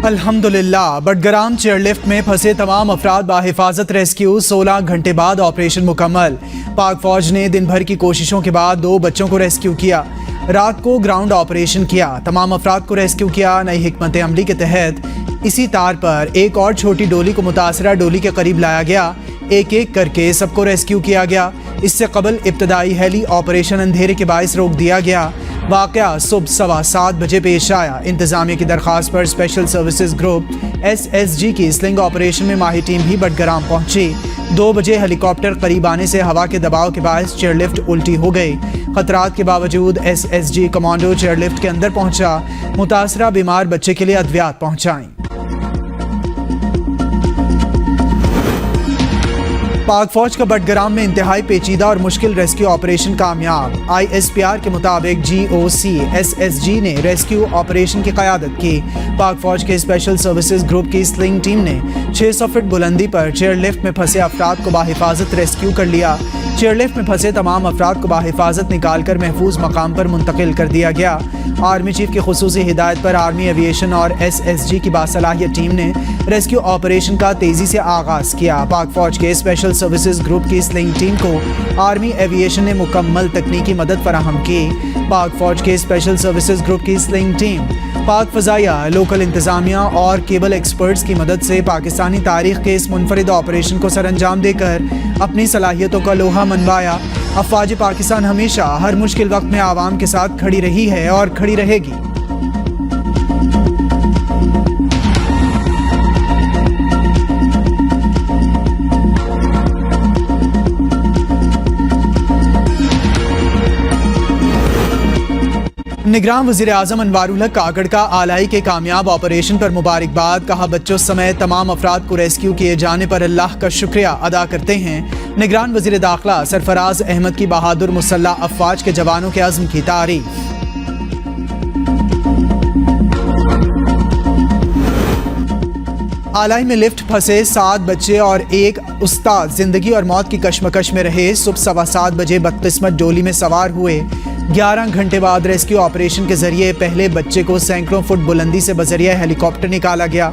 अल्हम्दुलिल्लाह बडग्राम चेयरलिफ्ट में फंसे तमाम अफराद बाहिफाजत रेस्क्यू। 16 घंटे बाद ऑपरेशन मुकम्मल। पाक फौज ने दिन भर की कोशिशों के बाद 2 बच्चों को रेस्क्यू किया। रात को ग्राउंड ऑपरेशन किया, तमाम अफराद को रेस्क्यू किया। नई हिकमत अमली के तहत इसी तार पर एक और छोटी डोली को मुतासरा डोली के करीब लाया गया। एक एक करके सबको रेस्क्यू किया गया। इससे कबल इब्तदाई हेली ऑपरेशन अंधेरे के बायस रोक दिया गया। वाक़या सुबह 7:15 बजे पेश आया। इंतजामिया की दरख्वास्त पर स्पेशल सर्विसेज ग्रुप SSG की स्लिंग ऑपरेशन में माही टीम भी बडग्राम पहुंची। 2 बजे हेलीकॉप्टर करीब आने से हवा के दबाव के बायस चेयरलिफ्ट उल्टी हो गई। खतरात के बावजूद SSG कमांडो चेयरलिफ्ट के अंदर पहुंचा। मुतासरा बीमार बच्चे के लिए अद्वियात पहुंचाई। पाक फौज का बडग्राम में इंतहाई पेचीदा और मुश्किल रेस्क्यू ऑपरेशन कामयाब। ISPR के मुताबिक GOC SSG ने रेस्क्यू ऑपरेशन की क़यादत की। पाक फौज के स्पेशल सर्विसेज ग्रुप की स्लिंग टीम ने 600 फीट बुलंदी पर चेयरलिफ्ट में फंसे अफराद को बाहिफाजत रेस्क्यू कर लिया। चेयरलिफ्ट में फंसे तमाम अफराद को बाहिफाजत निकाल कर महफूज मकाम पर मुंतकिल कर दिया गया। आर्मी चीफ की खुसूसी हिदायत पर आर्मी एविएशन और SSG की बासलाहियत टीम ने रेस्क्यू ऑपरेशन का तेजी से आगाज किया। पाक फौज के स्पेशल सर्विसेज ग्रुप की स्लिंग टीम को आर्मी एविएशन ने मुकम्मल तकनीकी मदद फराहम की। पाक फौज के स्पेशल सर्विसेज ग्रुप की स्लिंग टीम पाक फ़ज़ाइया, लोकल इंतज़ामिया और केबल एक्सपर्ट्स की मदद से पाकिस्तानी तारीख के इस मुनफरिद ऑपरेशन को सरअंजाम देकर अपनी सलाहियतों का लोहा मनवाया। अफ़वाज पाकिस्तान हमेशा हर मुश्किल वक्त में आवाम के साथ खड़ी रही है और खड़ी रहेगी। निगरान वज़ीर आज़म अनवारुल हक काकड़ का आलाई के कामयाब ऑपरेशन पर मुबारकबाद। कहा, बच्चों समेत तमाम अफराद को रेस्क्यू किए जाने पर अल्लाह का शुक्रिया अदा करते हैं। निगरान वज़ीर दाखिला सरफराज अहमद की बहादुर मुसल्लह अफवाज के जवानों के अज़्म की तारीफ। आलाई में लिफ्ट फंसे 7 बच्चे और एक उस्ताद जिंदगी और मौत की कश्मकश में रहे। सुबह 7:15 बजे बदकिस्मत डोली में सवार हुए। 11 घंटे बाद रेस्क्यू ऑपरेशन के जरिए पहले बच्चे को सैकड़ों फुट बुलंदी से बजरिया हेलीकॉप्टर निकाला गया।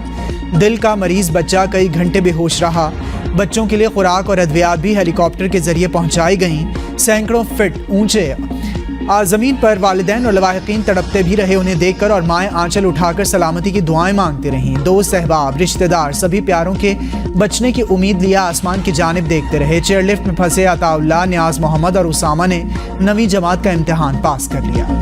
दिल का मरीज बच्चा कई घंटे बेहोश रहा। बच्चों के लिए खुराक और अद्वियात भी हेलीकॉप्टर के जरिए पहुंचाई गईं। सैकड़ों फीट ऊंचे ज़मीन पर वालिदैन और लवाहिकीन तड़पते भी रहे। उन्हें देखकर और माएँ आंचल उठाकर सलामती की दुआएं मांगती रहीं। दोस्त, सहबाब, रिश्तेदार सभी प्यारों के बचने की उम्मीद लिया आसमान की जानिब देखते रहे। चेयरलिफ्ट में फंसे अताउल्लाह, नियाज मोहम्मद और उसामा ने 9वीं जमात का इम्तिहान पास कर लिया।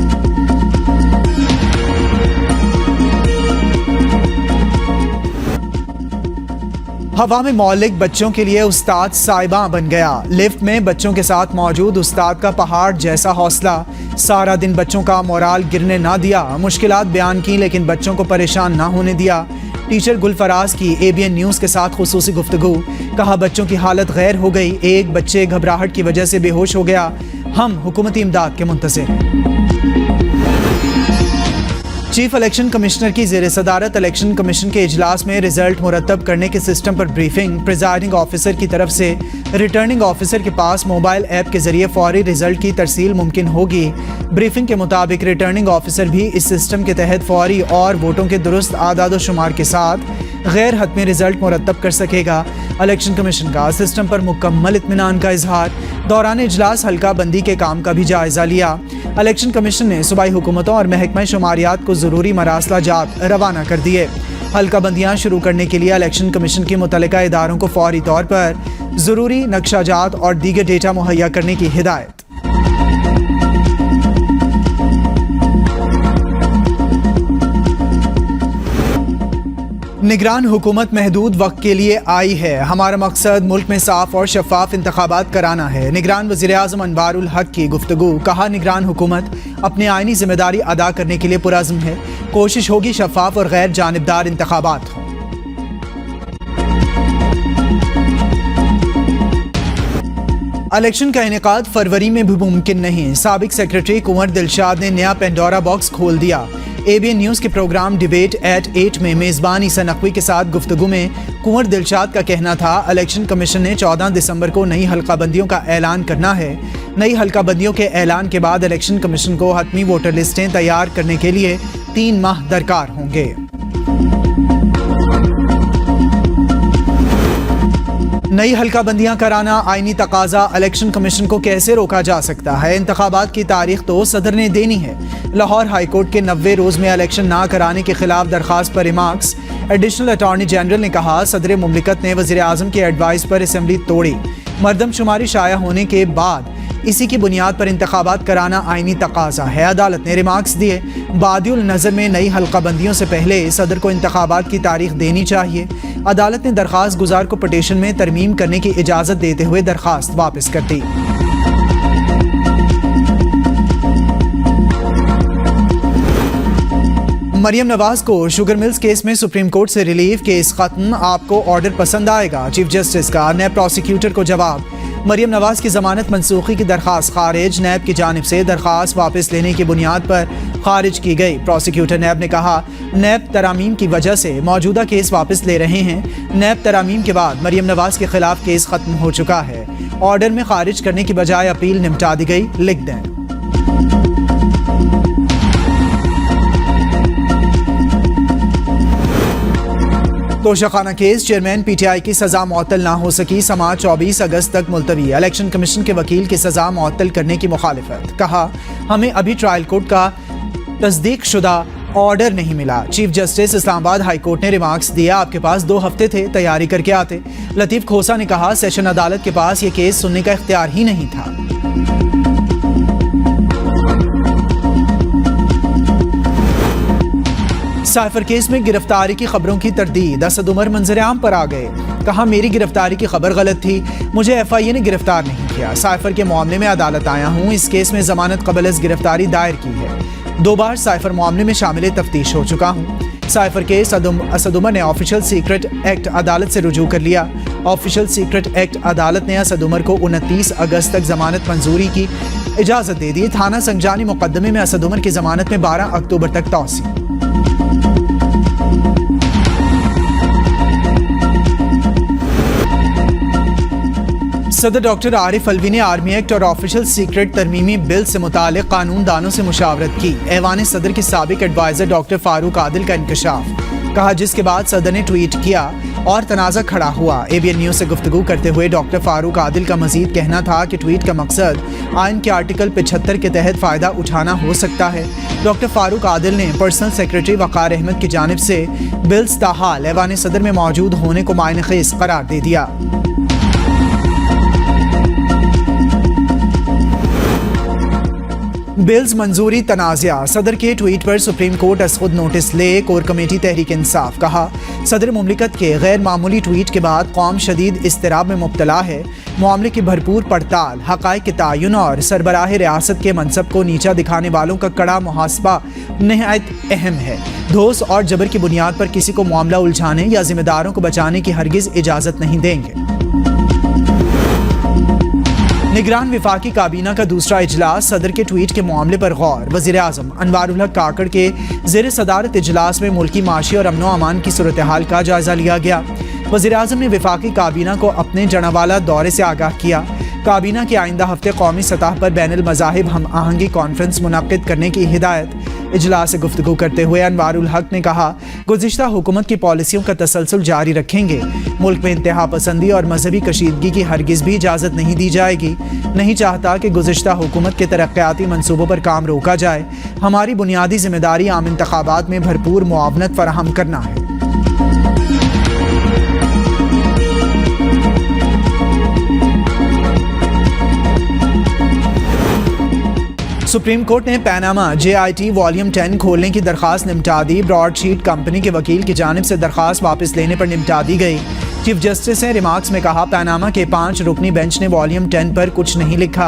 हवा में मौलिक बच्चों के लिए उस्ताद साहिबा बन गया। लिफ्ट में बच्चों के साथ मौजूद उस्ताद का पहाड़ जैसा हौसला। सारा दिन बच्चों का मोराल गिरने ना दिया। मुश्किलात बयान की लेकिन बच्चों को परेशान ना होने दिया। टीचर गुलफराज की ABN न्यूज़ के साथ खुसूसी गुफ्तगू। कहा, बच्चों की हालत गैर हो गई। एक बच्चे घबराहट की वजह से बेहोश हो गया। हम हुकूमती इमदाद के मुंतज़िर। चीफ इलेक्शन कमिश्नर की ज़ेर सदारत इलेक्शन कमीशन के इजलास में रिजल्ट मुरतब करने के सिस्टम पर ब्रीफिंग। प्रिजाइडिंग ऑफिसर की तरफ से रिटर्निंग ऑफिसर के पास मोबाइल ऐप के जरिए फौरी रिजल्ट की तरसील मुमकिन होगी। ब्रीफिंग के मुताबिक रिटर्निंग ऑफिसर भी इस सिस्टम के तहत फौरी और वोटों के दुरुस्त आदाद शुमार के साथ गैर हतमी रिजल्ट मुरतब कर सकेगा। इलेक्शन कमीशन का सिस्टम पर मुकम्मल इत्मीनान का इजहार। दौरान इजलास हल्का बंदी के काम का भी जायजा लिया। इलेक्शन कमीशन ने सूबाई हुकूमतों और महकमा शुमारियात को ज़रूरी मरासलाजात रवाना कर दिए। हल्का बंदियाँ शुरू करने के लिए इलेक्शन कमीशन के मुतल्लिका इदारों को फौरी तौर पर ज़रूरी नक्शाजात और दीगर डेटा मुहैया करने की हिदायत। निगरान हुकूमत महदूद वक्त के लिए आई है। हमारा मकसद मुल्क में साफ और शफाफ इंतखाबात कराना है। निगरान वज़ीर आज़म अनवारुल हक की गुफ्तगू। कहा, निगरान हुकूमत अपनी आइनी जिम्मेदारी अदा करने के लिए पुरअज़्म है। कोशिश होगी शफाफ और गैर जानिबदार इंतखाबात हों। इलेक्शन का इनेकाद फरवरी में भी मुमकिन नहीं। साबिक सेक्रेटरी कुंवर दिलशाद ने नया पेंडोरा बॉक्स खोल दिया। ABN न्यूज़ के प्रोग्राम डिबेट एट 8 में मेज़बान ईसा नकवी के साथ गुफ्तगू में कुंवर दिलशाद का कहना था, इलेक्शन कमीशन ने 14 दिसंबर को नई हल्का बंदियों का ऐलान करना है। नई हल्का बंदियों के ऐलान के बाद इलेक्शन कमीशन को हतमी वोटर लिस्टें तैयार करने के लिए 3 माह दरकार होंगे। नई हल्काबंदियां कराना आईनी तकाजा, इलेक्शन कमीशन को कैसे रोका जा सकता है? इंतखाबात की तारीख तो सदर ने देनी है। लाहौर हाईकोर्ट के 90 रोज में इलेक्शन ना कराने के खिलाफ दरखास्त पर रिमार्क्स। एडिशनल अटॉर्नी जनरल ने कहा, सदर मुमलिकत ने वज़ीर आज़म की एडवाइस पर असम्बली तोड़ी। मरदमशुमारी शाया होने के बाद इसी की बुनियाद पर इंतखाबात कराना आईनी तकाजा है। अदालत ने रिमार्क्स दिए, बादिउल नज़र में नई हल्काबंदियों से पहले सदर को इंतखाबात की तारीख देनी चाहिए। अदालत ने दरखास्त गुजार को पटिशन में तरमीम करने की इजाज़त देते हुए दरखास्त वापस कर दी। मरियम नवाज को शुगर मिल्स केस में सुप्रीम कोर्ट से रिलीफ, केस खत्म, आपको ऑर्डर पसंद आएगा, चीफ जस्टिस का नैब प्रोसिक्यूटर को जवाब। मरियम नवाज की जमानत मनसूखी की दरखास्त खारिज, नैब की जानिब से दरखास्त वापस लेने की बुनियाद पर खारिज की गई। प्रोसिक्यूटर नैब ने कहा, नैब तरामीम की वजह से मौजूदा केस वापस ले रहे हैं। नैब तरामीम के बाद मरियम नवाज के खिलाफ केस खत्म हो चुका है। ऑर्डर में खारिज करने की बजाय अपील निपटा दी गई, लिख दें। तोशाखाना केस, चेयरमैन पीटीआई की सजा मुअत्तल ना हो सकी, समाअत 24 अगस्त तक मुलतवी। इलेक्शन कमीशन के वकील की सजा मुअत्तल करने की मुखालिफत। कहा, हमें अभी ट्रायल कोर्ट का तस्दीक शुदा ऑर्डर नहीं मिला। Chief justice Islamabad high court ने रिमार्क्स दिया, आपके पास 2 हफ्ते थे, तैयारी करके आते। लतीफ खोसा ने कहा, सेशन अदालत के पास ये केस सुनने का इख्तियार ही नहीं था। साइफर केस में गिरफ्तारी की खबरों की तरदीद, असद उमर मंजर-ए-आम पर आ गए। कहा, मेरी गिरफ्तारी की खबर गलत थी, मुझे एफआईए ने गिरफ्तार नहीं किया। साइफर के मामले में अदालत आया हूँ, इस केस में जमानत कबल अज़ गिरफ्तारी दायर की है। 2 बार साइफर मामले में शामिल तफ्तीश हो चुका हूँ। साइफर केस असद उमर ने ऑफिशियल सीक्रेट एक्ट अदालत से रुजू कर लिया। ऑफिशियल सीक्रेट एक्ट अदालत ने असद उमर को 29 अगस्त तक जमानत मंजूरी की इजाज़त दे दी। थाना संजानी मुकदमे में असद उमर की जमानत में 12 अक्टूबर तक तौसी। सदर डॉक्टर आरिफ अलवी ने आर्मी एक्ट और ऑफिशियल सीक्रेट तरमीमी बिल से मुतालिक कानून दानों से मुशावरत की। ऐवान सदर के साबिक एडवाइजर डॉक्टर फारूक आदिल का इंकशाफ। कहा, जिसके बाद सदर ने ट्वीट किया और तनाज़ा खड़ा हुआ। एबीएन न्यूज़ से गुफ्तगू करते हुए डॉक्टर फारूक आदिल का मजीद कहना था कि ट्वीट का मकसद आइन के आर्टिकल 75 के तहत फ़ायदा उठाना हो सकता है। डॉक्टर फारूक आदिल ने पर्सनल सेक्रेटरी वक़ार अहमद की जानिब से बिल्स ताहाल ऐवान सदर में मौजूद होने को मायने-ख़ेज़ करार दे दिया। बिल्स मंजूरी तनाज़ा, सदर के ट्वीट पर सुप्रीम कोर्ट अज़-खुद नोटिस ले, कोर कमेटी तहरीक इंसाफ। कहा, सदर मुमलिकत के गैर मामूली ट्वीट के बाद कौम शदीद इज़्तिराब में मुब्तला है। मामले की भरपूर पड़ताल, हक़ाइक़ के तयन और सरबराह रियासत के मनसब को नीचा दिखाने वालों का कड़ा मुहासबा निहायत अहम है। धोस और जबर की बुनियाद पर किसी को मामला उलझाने या जिम्मेदारों को बचाने की हरगिज़ इजाज़त नहीं देंगे। निगरान विफाकी काबीना का दूसरा इजलास, सदर के ट्वीट के मामले पर गौर। वज़ीर आज़म अनवारुल हक काकड़ के ज़ेर सदारत इजलास में मुल्की माशी और अमनो अमान की सूरत हाल का जायज़ा लिया गया। वज़ीर आज़म ने विफाकी काबीना को अपने जनावाला दौरे से आगाह किया। काबीना के आइंदा हफ्ते कौमी सतह पर बैनुल मज़ाहिब हम आहंगी कॉन्फ्रेंस मुनक़्क़िद करने की हिदायत। इजलास से गुफ्तगू करते हुए अनवारुल हक ने कहा, गुज़िश्ता हुकूमत की पॉलिसियों का तसलसल जारी रखेंगे। मुल्क में इंतहा पसंदी और मजहबी कशीदगी की हरगिज़ भी इजाज़त नहीं दी जाएगी। नहीं चाहता कि गुज़िश्ता हुकूमत के तरक्याती मनसूबों पर काम रोका जाए। हमारी बुनियादी जिम्मेदारी आम इंतखाबात में भरपूर मुआवनत फराहम करना है। सुप्रीम कोर्ट ने पैनामा JIT वॉल्यूम 10 खोलने की दरखास्त निपटा दी। ब्रॉडशीट कंपनी के वकील की जानिब से दरखास्त वापस लेने पर निपटा दी गई। चीफ जस्टिस ने रिमार्क्स में कहा, पैनामा के 5 रुकनी बेंच ने वॉल्यूम 10 पर कुछ नहीं लिखा।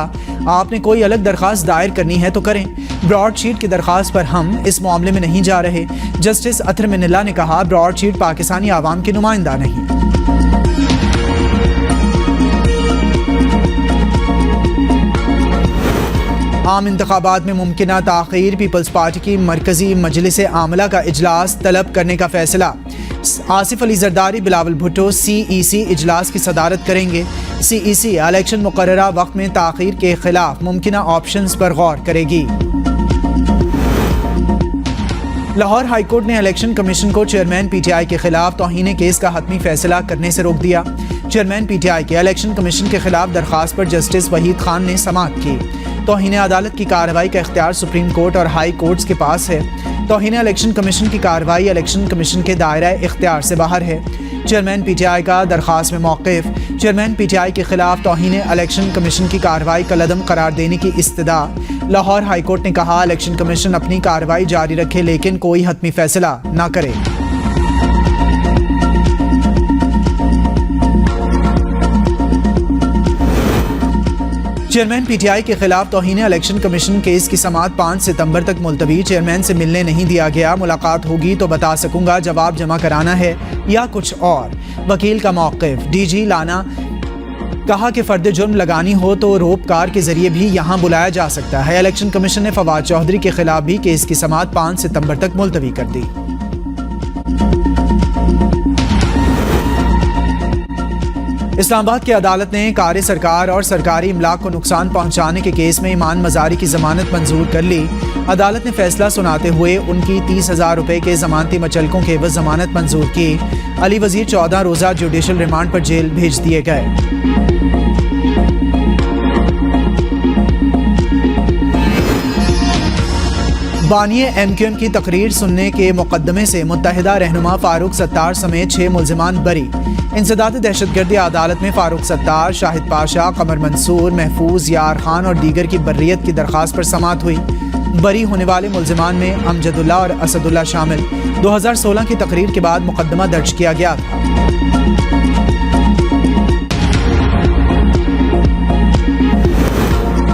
आपने कोई अलग दरखास्त दायर करनी है तो करें। ब्रॉडशीट की दरखास्त पर हम इस मामले में नहीं जा रहे। जस्टिस अतर मिनिल्ला ने कहा, ब्रॉडशीट पाकिस्तानी आवाम की नुमाइंदा नहीं। आम इंतखाबात में मुमकिना ताख़ीर, पीपल्स पार्टी की मरकजी मजलिस आमला का इजलास तलब करने का फैसला। आसिफ अली जरदारी, बिलावल भुट्टो CEC इजलास की सदारत करेंगे। CEC इलेक्शन मुकर्ररा वक्त में ताख़ीर के खिलाफ मुमकिना ऑप्शंस पर गौर करेगी। लाहौर हाईकोर्ट ने इलेक्शन कमीशन को चेयरमैन PTI के खिलाफ तौहीन केस का हतमी फैसला करने से रोक दिया। चेयरमैन पीटीआई के इलेक्शन कमीशन के खिलाफ दरखास्त पर जस्टिस वहीद खान ने समाअत की। तौहीन अदालत की कार्रवाई का इख्तियार सुप्रीम कोर्ट और हाई कोर्ट्स के पास है। तौहीन इलेक्शन कमीशन की कार्रवाई इलेक्शन कमीशन के दायरा इख्तियार से बाहर है। चेयरमैन पीटीआई का दरखास्त में मौक़िफ़। चेयरमैन पीटीआई के खिलाफ तौहीन इलेक्शन कमीशन की कार्रवाई कलअदम करार देने की इस्तदा। लाहौर हाई कोर्ट ने कहा, इलेक्शन कमीशन अपनी कार्रवाई जारी रखे लेकिन कोई हतमी फैसला न करे। चेयरमैन पीटीआई के खिलाफ तौहीन इलेक्शन कमीशन केस की समाअत 5 सितंबर तक मुलतवी। चेयरमैन से मिलने नहीं दिया गया। मुलाकात होगी तो बता सकूंगा जवाब जमा कराना है या कुछ और। वकील का मौक़िफ़। डीजी लाना कहा कि फर्द जुर्म लगानी हो तो रोपकार के जरिए भी यहाँ बुलाया जा सकता है। इलेक्शन कमीशन ने फवाद चौधरी के खिलाफ भी केस की समाअत 5 सितंबर तक मुलतवी कर दी। इस्लामाबाद की अदालत ने कार सरकार और सरकारी इमलाक को नुकसान पहुंचाने के केस में ईमान मजारी की जमानत मंजूर कर ली। अदालत ने फैसला सुनाते हुए उनकी 30,000 रुपए के जमानती मचलकों के एवज जमानत मंजूर की। अली वजीर 14 रोज़ा जुडिशल रिमांड पर जेल भेज दिए गए। बानिए MQM की तकरीर सुनने के मुकदमे से मुत्तहिदा रहनुमा फारूक सत्तार समेत 6 मुल्जिमान बरी। इंसदाद दहशतगर्दी अदालत में फारूक सत्तार, शाहिद पाशा, कमर मंसूर, महफूज, यार खान और दीगर की बर्रियत की दरख्वास्त पर समाअत हुई। बरी होने वाले मुल्जिमान में अमजदुल्ला और असदुल्ला शामिल। 2016 की तकरीर के बाद मुकदमा दर्ज किया गया था।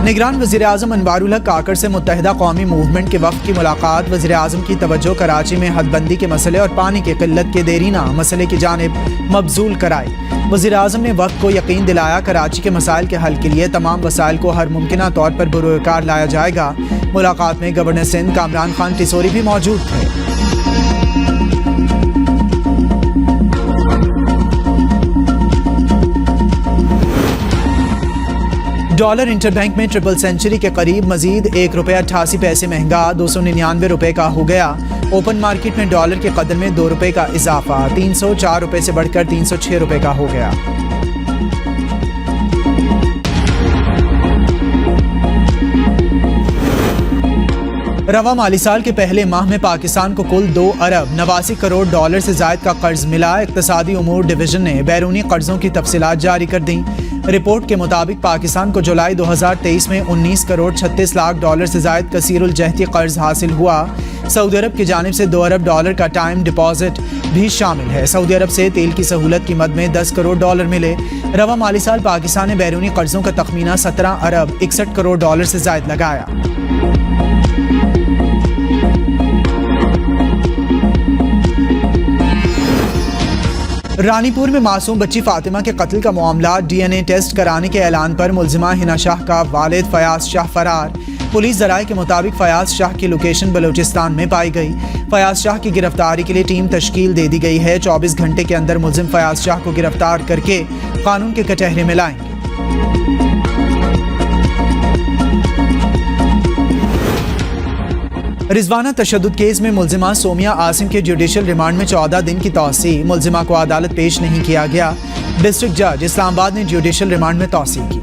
निगरान वज़ीर-ए-आज़म अनवारुल हक काकड़ से मुत्तहिदा कौमी मूवमेंट के वफ़द की मुलाकात। वज़ीर-ए-आज़म की तवज्जो कराची में हदबंदी के मसले और पानी की किल्लत के देरीना मसले की जानिब मबजूल कराई। वज़ीर-ए-आज़म ने वफ़द को यकीन दिलाया कराची के मसाइल के हल के लिए तमाम वसाइल को हर मुमकिना तौर पर बुरोकार लाया जाएगा। मुलाकात में गवर्नर सिंध कामरान खान टिसोरी भी मौजूद थे। डॉलर इंटरबैंक में ट्रिपल सेंचुरी के करीब मजीद ₹1.88 महंगा 299 रुपए का हो गया। ओपन मार्केट में डॉलर के कदर में 2 रुपए का इजाफा 304 रुपए से बढ़कर 306 रुपए का हो गया। रवा माली साल के पहले माह में पाकिस्तान को कुल 2 अरब 89 करोड़ डॉलर से जायद का कर्ज मिला। इक्तसादी उमूर डिवीजन ने बैरूनी कर्जों की तफसीलात जारी कर दी। रिपोर्ट के मुताबिक पाकिस्तान को जुलाई 2023 में 19 करोड़ 36 लाख डॉलर से जायद कसीरुल जहती कर्ज हासिल हुआ। सऊदी अरब की जानिब से 2 अरब डॉलर का टाइम डिपॉजिट भी शामिल है। सऊदी अरब से तेल की सहूलत की मद में 10 करोड़ डॉलर मिले। रवा माली साल पाकिस्तान ने बैरूनी कर्जों का तखमीना 17 अरब 61 करोड़ डॉलर से जायद लगाया। रानीपुर में मासूम बच्ची फातिमा के कत्ल का मामला। DNA टेस्ट कराने के ऐलान पर मुल्जिमा हिना शाह का वालिद फयाज शाह फरार। पुलिस ज़राए के मुताबिक फयाज शाह की लोकेशन बलूचिस्तान में पाई गई। फयाज शाह की गिरफ्तारी के लिए टीम तश्कील दे दी गई है। 24 घंटे के अंदर मुल्जिम फयाज शाह को गिरफ्तार करके कानून के कटहरे में लाएंगे। रिजवाना तशद्दुद केस में मुल्जिमा सोमिया आसिम के जुडिशल रिमांड में 14 दिन की तौसी। मुल्जिमा को अदालत पेश नहीं किया गया। डिस्ट्रिक्ट जज इस्लामाबाद ने जुडिशल रिमांड में तौसी की।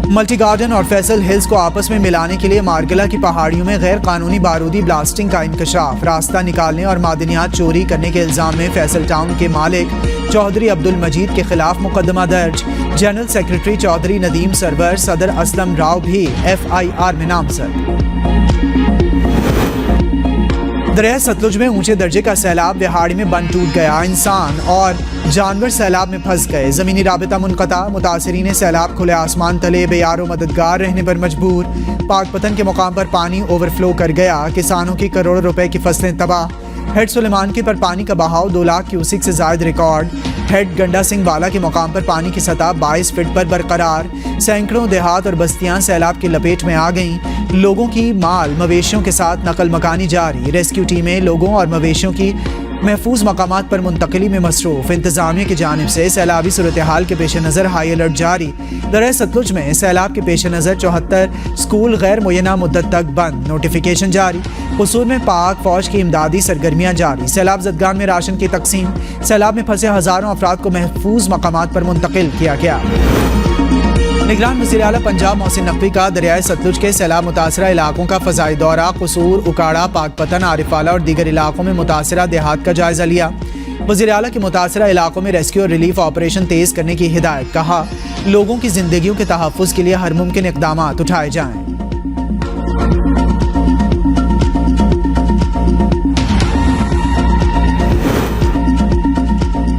मल्टी गार्डन और फैसल हिल्स को आपस में मिलाने के लिए मारगला की पहाड़ियों में गैर कानूनी बारूदी ब्लास्टिंग का इंकशाफ। रास्ता निकालने और मादनियात चोरी करने के इल्जाम में फैसल टाउन के मालिक चौधरी अब्दुल मजीद के खिलाफ मुकदमा दर्ज। जनरल सेक्रेटरी चौधरी नदीम सरवर, सदर असलम राव भी FIR में नामजद। दरिया सतलुज में ऊंचे दर्जे का सैलाब। बिहाड़ी में बंद टूट गया। इंसान और जानवर सैलाब में फंस गए। जमीनी राबिता मुनक़ता। मुतासिरीन सैलाब खुले आसमान तले बेयारो मददगार रहने पर मजबूर। पाकपतन के मुकाम पर पानी ओवरफ्लो कर गया। किसानों की करोड़ों रुपए की फसलें तबाह। हेड सुलेमानकी पर पानी का बहाव 2 लाख क्यूसिक से जायद रिकॉर्ड। हेड गंडा सिंह वाला के मुकाम पर पानी की सतह 22 फीट पर बरकरार। सैकड़ों देहात और बस्तियां सैलाब की लपेट में आ गईं। लोगों की माल मवेशियों के साथ नकल मकानी जारी। रेस्क्यू टीमें लोगों और मवेशियों की महफूज मकामात पर मुंतकली में मसरूफ। इंतजामिया की जानिब से सैलाबी सूरत हाल के पेश नज़र हाई अलर्ट जारी। दरिया सतलुज में सैलाब के पेश नज़र 74 स्कूल गैर मुय्यना मुद्दत तक बंद। नोटिफिकेशन जारी। कसूर में पाक फौज की इमदादी सरगर्मियाँ जारी। सैलाब ज़दगान में राशन की तकसीम। सैलाब में फंसे हज़ारों अफराद को महफूज मकामात पर मुंतकिल किया गया। निगरान वज़ीर आला पंजाब मोहसिन नकवी का दरियाए सतलुज के सैलाब मुतासरा इलाकों का फ़ज़ाई दौरा। कसूर, उकाड़ा, पाकपतन, आरिफाला और दीगर इलाकों में मुतासरा देहात का जायज़ा लिया। वज़ीर आला की मुतासरा इलाकों में रेस्क्यू और रिलीफ ऑपरेशन तेज़ करने की हिदायत। कहा, लोगों की जिंदगियों के तहफ़्फ़ुज़ के लिए हर मुमकिन इक़दाम उठाए जाएँ।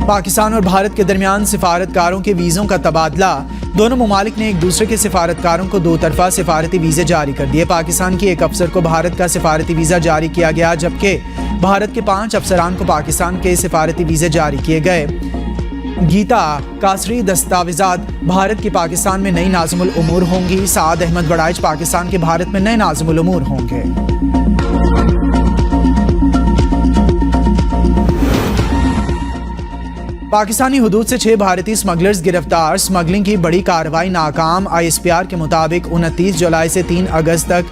पाकिस्तान और भारत के दरमियान सिफारतकारों के वीज़ों का तबादला। दोनों ममालिक ने एक दूसरे के सिफारतकारों को दो तरफा सिफारती वीज़े जारी कर दिए। पाकिस्तान की एक अफसर को भारत का सिफारती वीज़ा जारी किया गया, जबकि भारत के 5 अफसरान को पाकिस्तान के सिफारती वीज़े जारी किए गए। गीता कासरी दस्तावेज़ात भारत की पाकिस्तान में नई नाज़िमुल उमूर होंगी। साद अहमद बड़ाइच पाकिस्तान के भारत में नए नाज़िमुल उमूर होंगे। पाकिस्तानी हुदूद से 6 भारतीय स्मगलर्स गिरफ्तार। स्मगलिंग की बड़ी कार्रवाई नाकाम। ISPR के मुताबिक 29 जुलाई से 3 अगस्त तक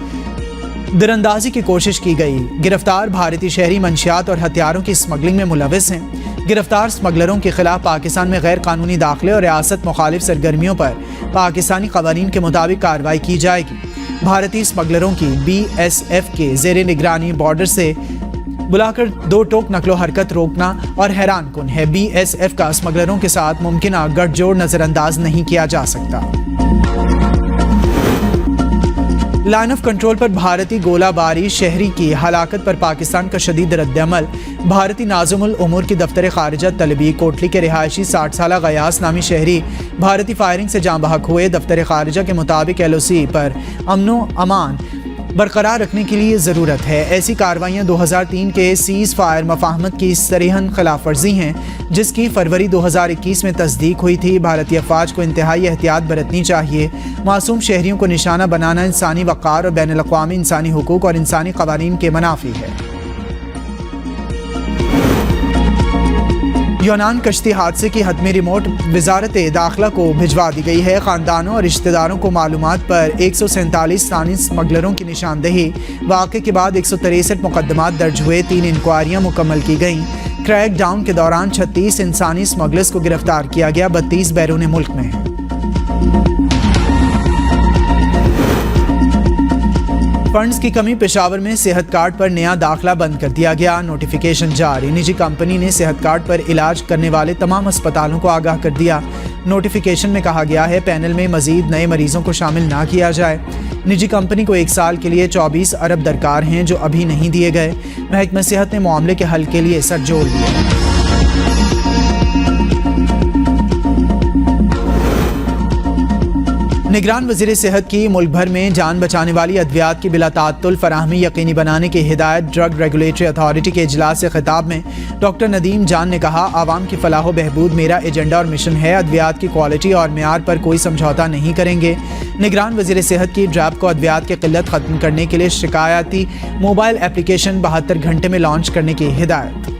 दरअंदाजी की कोशिश की गई। गिरफ्तार भारतीय शहरी मंशियात और हथियारों की स्मगलिंग में मुलविस हैं। गिरफ्तार स्मगलरों के खिलाफ पाकिस्तान में गैर कानूनी दाखिले और रियासत मुखालिफ सरगर्मियों पर पाकिस्तानी कवानीन के मुताबिक कार्रवाई की जाएगी। भारतीय स्मगलरों की BSF के ज़ेरे निगरानी बॉर्डर से बुलाकर 2 टोक नकलो हरकत रोकना और हैरान कुन है। BSF का स्मगलरों के साथ मुमकिन गठजोड़ नजरअंदाज नहीं किया जा सकता। लाइन ऑफ कंट्रोल पर भारतीय गोलाबारी। शहरी की हलाकत पर पाकिस्तान का शदीद रद्द-ए-अमल। भारतीय नाज़िमुल उमूर की दफ्तर खारिजा तलबी कोटली के रिहायशी 60 साला गयास नामी शहरी भारतीय फायरिंग से जाँ बहक हुए। दफ्तर खारिजा के मुताबिक LOC पर अमनो अमान बरकरार रखने के लिए ज़रूरत है। ऐसी कार्रवाइयाँ 2003 के सीज़ फायर मफाहमत की सरीहन खिलाफ वर्जी हैं, जिसकी फरवरी 2021 में तस्दीक हुई थी। भारतीय अफवाज को इंतहाई एहतियात बरतनी चाहिए। मासूम शहरियों को निशाना बनाना इंसानी वक़ार और बैनुल-अक़वामी इंसानी हुकूक और इंसानी क़वानीन के मनाफी है। यूनान कश्ती हादसे की हतमी रिमोट वजारत दाखिला को भिजवा दी गई है। ख़ानदानों और रिश्तेदारों को मालूमात पर 147 स्थानीय स्मगलरों की निशानदेही। वाक़े के बाद 163 मुकदमात दर्ज हुए। 3 इंक्वायरियाँ मुकम्मल की गईं। क्रैक डाउन के दौरान 36 इंसानी स्मगलर्स को गिरफ्तार किया गया। 32 बैरून मुल्क में हैं। फंड्स की कमी। पेशावर में सेहत कार्ड पर नया दाखिला बंद कर दिया गया। नोटिफिकेशन जारी। निजी कंपनी ने सेहत कार्ड पर इलाज करने वाले तमाम अस्पतालों को आगाह कर दिया। नोटिफिकेशन में कहा गया है पैनल में मजीद नए मरीजों को शामिल ना किया जाए। निजी कंपनी को 1 साल के लिए 24 अरब दरकार हैं, जो अभी नहीं दिए गए। महकमा सेहत ने मामले के हल के लिए सर जोड़ दिया। निगरान वज़ीर सेहत की मुल्क भर में जान बचाने वाली अद्वियात की बिला तात्तुल फराहमी यकीनी बनाने की हिदायत। ड्रग रेगुलेटरी अथॉरिटी के इजलास से खिताब में डॉक्टर नदीम जान ने कहा, आवाम की फलाह बहबूद मेरा एजेंडा और मिशन है। अद्वियात की क्वालिटी और मेयार पर कोई समझौता नहीं करेंगे। निगरान वज़ीर सेहत की ड्रैप को अद्वियात की किल्लत ख़त्म करने के लिए शिकायती मोबाइल एप्लीकेशन 72 घंटे में लॉन्च करने की हिदायत।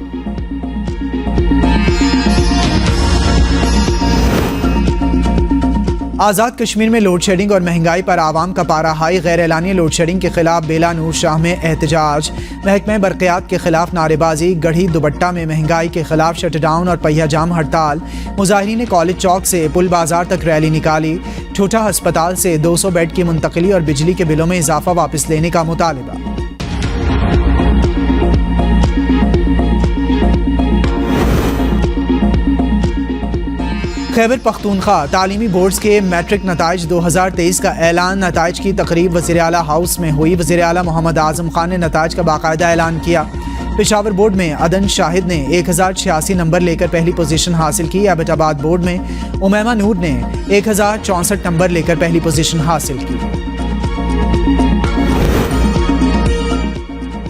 आज़ाद कश्मीर में लोड शेडिंग और महंगाई पर आवाम का पारा हाई। गैर एलानी लोड शेडिंग के खिलाफ बेला नूर शाह में एहतजाज। महकमे बरक़ियात के खिलाफ नारेबाजी। गढ़ी दुबट्टा में महंगाई के खिलाफ शटडाउन और पहिया जाम हड़ताल। मुजाहिरीन ने कॉलेज चौक से पुल बाजार तक रैली निकाली। ठूठा अस्पताल से 200 बेड की मुंतकली और बिजली के बिलों में इजाफा वापस लेने का मुतालबा। खैबर पख्तूनख्वा तालीमी बोर्ड्स के मैट्रिक नताइज 2023 का ऐलान। नताइज की तकरीब वज़ीर आला हाउस में हुई। वज़ीर आला मोहम्मद आज़म खान ने नताइज का बाकायदा ऐलान किया। पेशावर बोर्ड में अदन शाहिद ने 1086 नंबर लेकर पहली पोजीशन हासिल की। एबटाबाद बोर्ड में उमैमा नूर ने 1064 नंबर लेकर पहली पोजीशन हासिल की।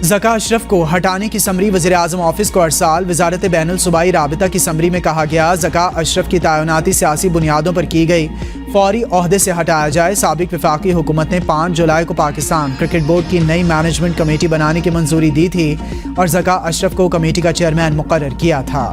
ज़का अशरफ को हटाने की समरी वज़ीर-ए-आज़म ऑफिस को अरसाल। वज़ारत बैनुल सूबाई राबिता की समरी में कहा गया, ज़का अशरफ की तैनाती सियासी बुनियादों पर की गई, फौरी ओहदे से हटाया जाए। साबिक वफाकी हुकूमत ने 5 जुलाई को पाकिस्तान क्रिकेट बोर्ड की नई मैनेजमेंट कमेटी बनाने की मंजूरी दी थी और ज़का अशरफ को कमेटी का चेयरमैन मुकर्रर किया था।